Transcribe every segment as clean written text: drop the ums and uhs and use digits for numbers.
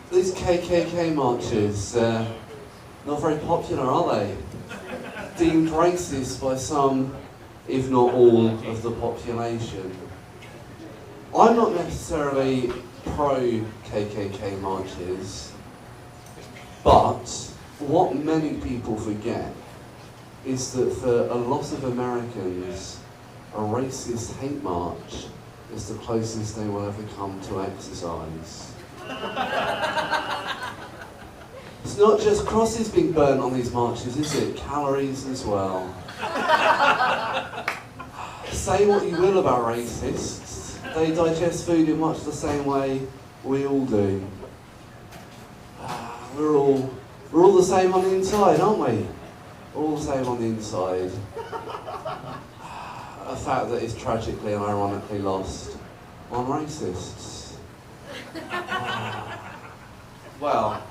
These KKK marches, not very popular, are they? Deemed racist by some, if not all, of the population. I'm not necessarily pro-KKK marches, but what many people forget is that for a lot of Americans, a racist hate march is the closest they will ever come to exercise. It's not just crosses being burnt on these marches, is it? Calories as well. Say what you will about racists, they digest food in much the same way we all do. We're all the same on the inside, aren't we? All the same on the inside. A fact that is tragically and ironically lost on racists. Well,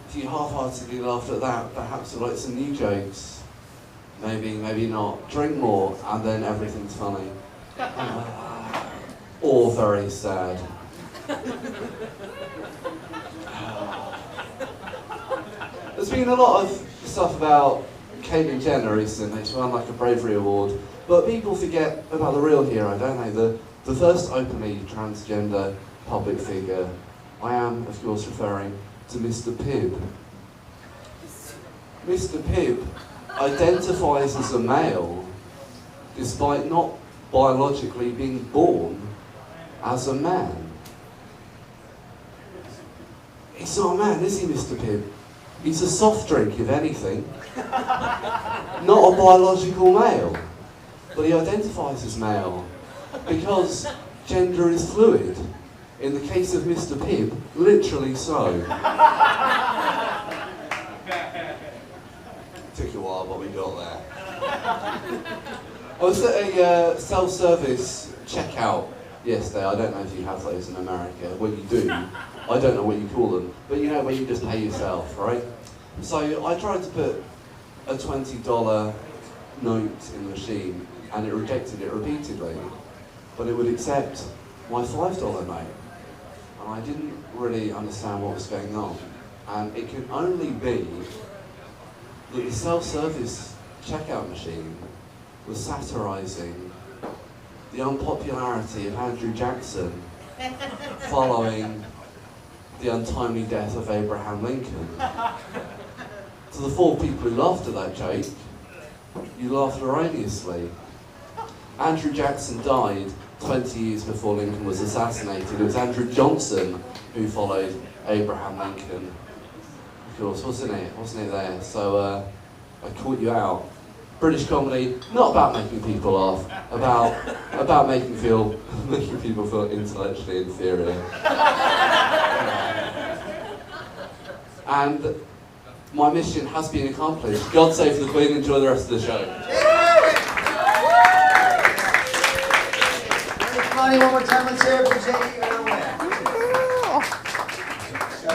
if you half-heartedly laughed at that, perhaps you'll like some new jokes. Maybe, maybe not. Drink more, and then everything's funny. Or very sad. There's been a lot of stuff about Caitlyn Jenner recently. She won like a bravery award. But people forget about the real hero, don't they? The first openly transgender public figure. I am, of course, referring to Mr. Pibb. Mr. Pibb identifies as a male despite not biologically being born as a man. He's not a man, is he, Mr. Pibb? He's a soft drink, if anything. Not a biological male. But he identifies as male because gender is fluid. In the case of Mr. Pibb, literally so. Took a while, but we got there. I was at a self-service checkout yesterday. I don't know if you have those in America. Well, you do. I don't know what you call them. But you know where you just pay yourself, right? So I tried to put a $20 note in the machine, and it rejected it repeatedly. But it would accept my $5 note. And I didn't really understand what was going on. And it could only be that the self-service checkout machine was satirising the unpopularity of Andrew Jackson following the untimely death of Abraham Lincoln. To the 4 people who laughed at that joke, you laughed erroneously. Andrew Jackson died 20 years before Lincoln was assassinated. It was Andrew Johnson who followed Abraham Lincoln. Of course, wasn't it there? So I caught you out. British comedy, not about making people laugh, about making people feel intellectually inferior. And my mission has been accomplished. God save the Queen, enjoy the rest of the show. One more time, let's hear it for Jay.